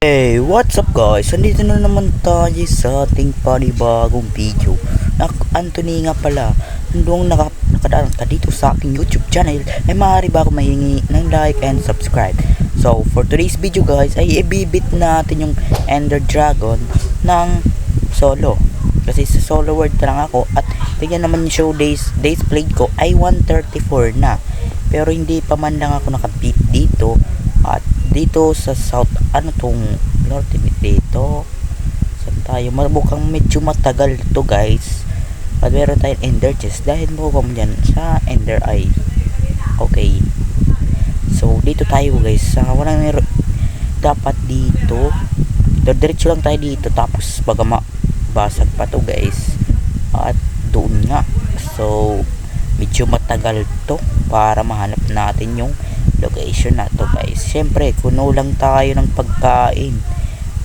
Hey, what's up guys? Andito na naman tayo sa ating panibagong video. Anthony nga pala, handong nakadaan ka dito sa aking YouTube channel, ay maaari ba ako mahingi ng like and subscribe? So, for today's video guys, ay ibibit natin yung Ender Dragon ng solo. Kasi sa solo world pa lang ako, at tingnan naman yung show days played ko ay 134 na. Pero hindi pa man lang ako nakabit dito. At dito sa south, ano tong ultimate dito, saan tayo, mukhang medyo matagal to guys. At meron tayong ender chest dahil mukhang dyan sa ender eye. Okay, so dito tayo guys, sa walang dapat dito, diretso lang tayo dito, tapos baga mabasag pa to guys. At doon nga, so medyo matagal to para mahanap natin yung location na to guys. Syempre kuno lang tayo ng pagkain,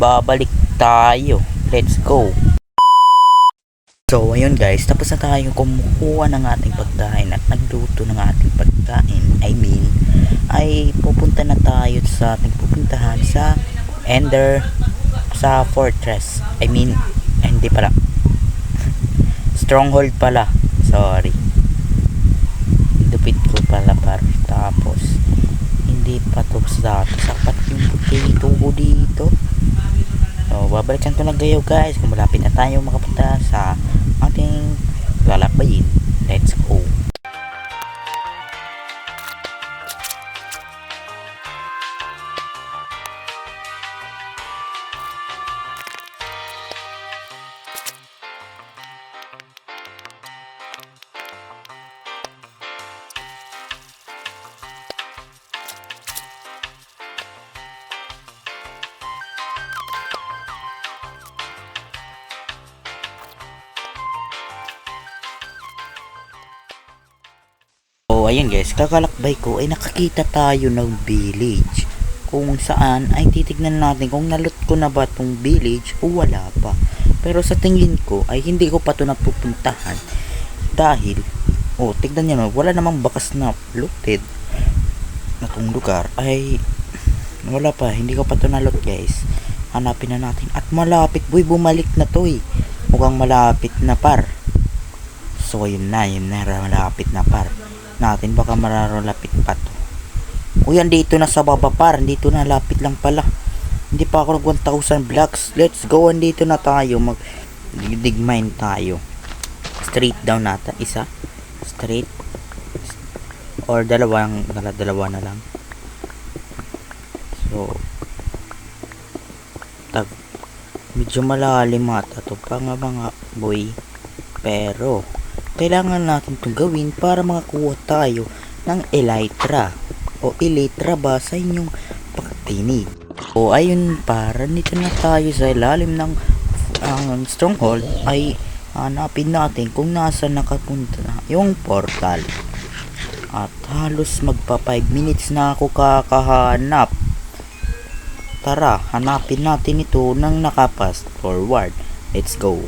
babalik tayo, let's go. So ayun guys, tapos na tayo kumukuha ng ating pagkain at nagluto ng ating pagkain. Ay pupunta na tayo sa ating pupuntahan sa Ender, sa fortress. Hindi pala stronghold pala, sorry, dupit ko pala tapos hindi pa to sapat yung potato ko dito. So babalikan ko na gayo guys kung malapit na tayo makapunta sa ating lalabayin. Let's go. So ayan guys, kakalakbay ko ay nakakita tayo ng village kung saan ay titignan natin kung nalot ko na ba tong village o wala pa. Pero sa tingin ko ay hindi ko pa to napupuntahan dahil tignan nyo, wala namang bakas na looted na tong lugar, ay wala pa, hindi ko pa to nalot guys. Hanapin na natin at malapit boy, bumalik na to mukhang malapit na par. So yun na malapit na par natin, baka mararalapit pa to. Andito na sa baba par, dito na, lapit lang pala, hindi pa ako nag 1000 blocks. Let's go, andito na tayo, mag dig mine tayo. Straight down nata, isa straight or dalawa na lang. So medyo malalim ata to pa nga mga boy, pero kailangan natin itong gawin para makakuha tayo ng elytra o elytra ba sa inyong pagtinig. Ayun, para nito na tayo sa ilalim ng stronghold, ay hanapin natin kung nasa nakapunta na yung portal. At halos magpa 5 minutes na ako kakahanap. Tara, hanapin natin ito ng nakapast forward. Let's go.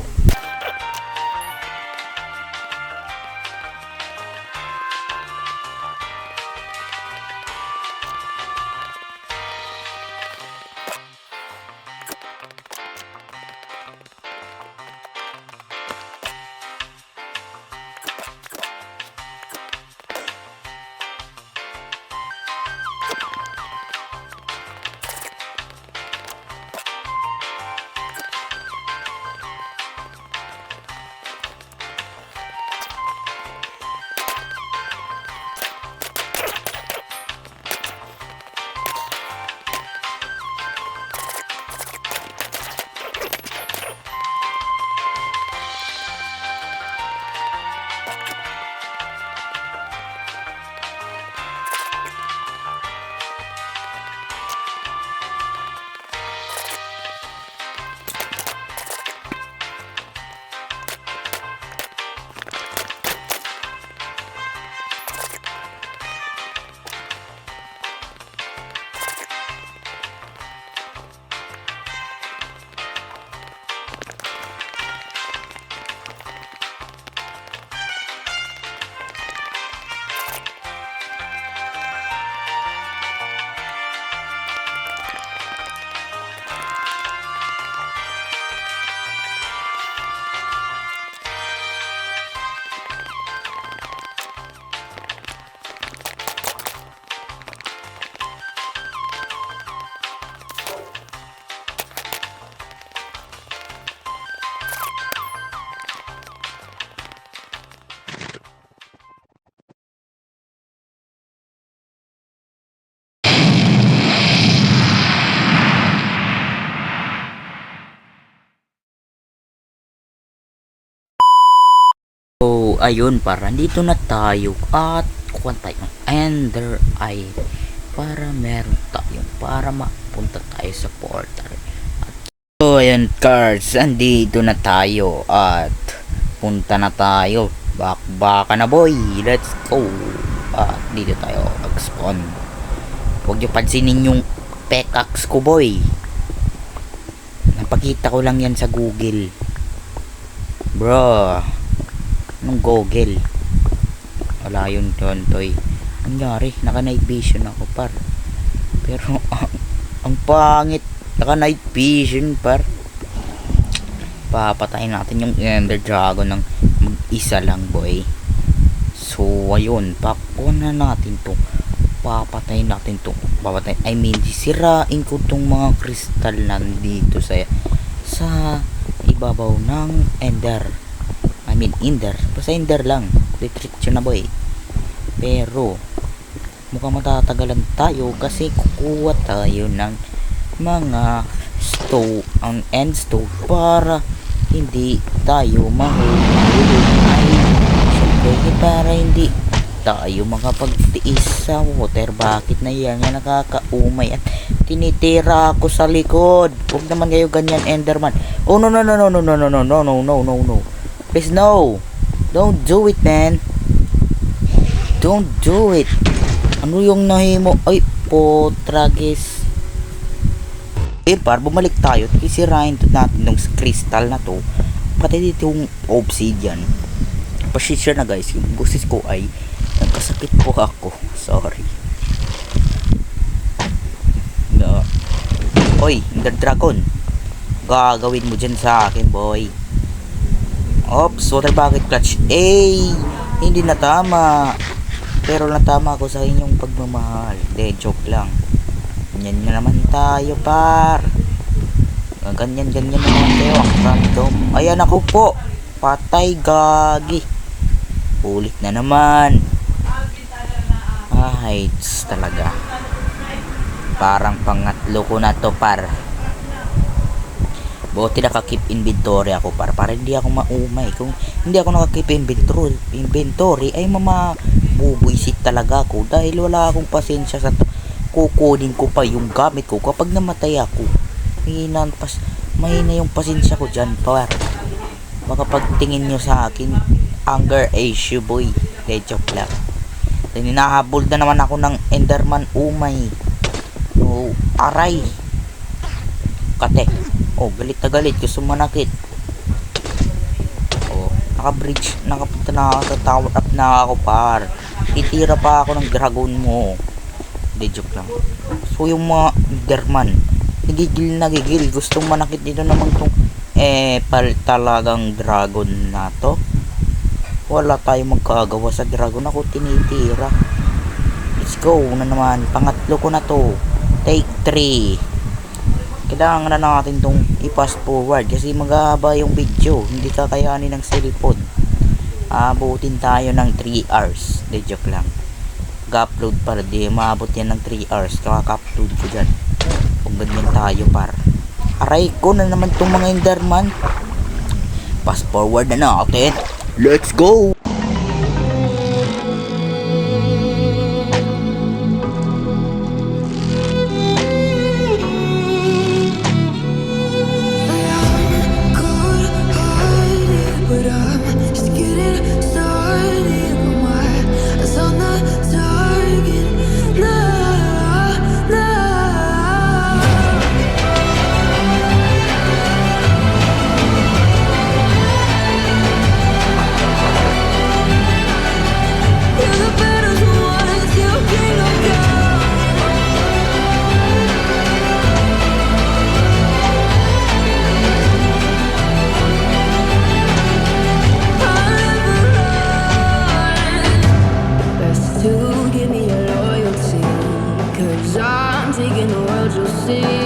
So, ayun para dito na tayo at kuha tayo ng Ender Eye para meron tayo, para mapunta tayo sa portal. At, so, ayun cards, andito na tayo at punta na tayo. Baka na boy, let's go. At dito tayo mag-spawn. Huwag nyo pansinin yung pickaxe ko boy. Napakita ko lang yan sa Google. Bro, anong Google? Wala yun doon, toy. Nangyari, naka-night vision ako, par. Pero, ang pangit. Naka-night vision, par. Papatayin natin yung Ender Dragon ng mag-isa lang, boy. So, ayun. Pakuha na natin to. Papatayin natin to. I mean, sisirain ko tong mga kristal nandito sa ibabaw ng Ender. Ender. Basta Ender lang. Retreat yun na boy. Pero, mukhang matatagalan tayo kasi kukuha tayo ng mga stone and stone para hindi tayo mahulog. Ay, syempre, para hindi tayo makapagtiis sa water. Bakit na yan? Yan nakakaumay at tinitira ako sa likod. Huwag naman kayo ganyan, Enderman. Oh, no. Please, no. Don't do it, man. Don't do it. Ano yung nahimo? Ay, potragis. Par, bumalik tayo. Kisirain to natin ng crystal na to. Pati dito yung obsidian. Pasensya na guys. Yung boses ko ay nagkasakit po ako. Sorry. No. Oy, Ender Dragon. Gagawin mo dyan sa akin, boy. Oops, water bucket clutch. Hindi natama. Pero natama ako sa inyong pagmamahal. De, joke lang. Ganyan na naman tayo, par. Ganyan naman tayo. Ang random. Ayan ako po. Patay, gagi. Ulit na naman. Ay, talaga. Parang pangatlo ko na to, par. Buti naka-keep inventory ako, para hindi ako maumay. Kung hindi ako naka-keep inventory ay bubuisit talaga ako dahil wala akong pasensya sa kukunin ko pa yung gamit ko kapag namatay ako. Mahina yung pasensya ko dyan, par. Baka pagtingin nyo sa akin, anger issue, boy. De, joke lang. Hinahabol na naman ako ng Enderman, umay. Oh, aray. Kate. Oh, galit na galit. Gusto manakit. Oh, naka-bridge. Nakapunta na ako sa tower up na ako, par. Titira pa ako ng dragon mo. Hindi, joke lang. So, yung mga Enderman, nagigil. Gustong manakit dito naman tong talagang dragon na to. Wala tayong magkagawa sa dragon. Ako tinitira. Let's go na naman. Pangatlo ko na to. Take 3. Kailangan na natin tong i-fast forward kasi maghahaba yung video. Hindi kakayanin ng cellphone. Abutin tayo ng 3 hours. De, joke lang. Ga-upload para di maabot yan ng 3 hours. Kaka-upload ko dyan. Kung ganyan tayo, par. Aray ko na naman tong mga Enderman. Fast forward na natin. Let's go! Give me your loyalty, 'cause I'm taking the world, you'll see.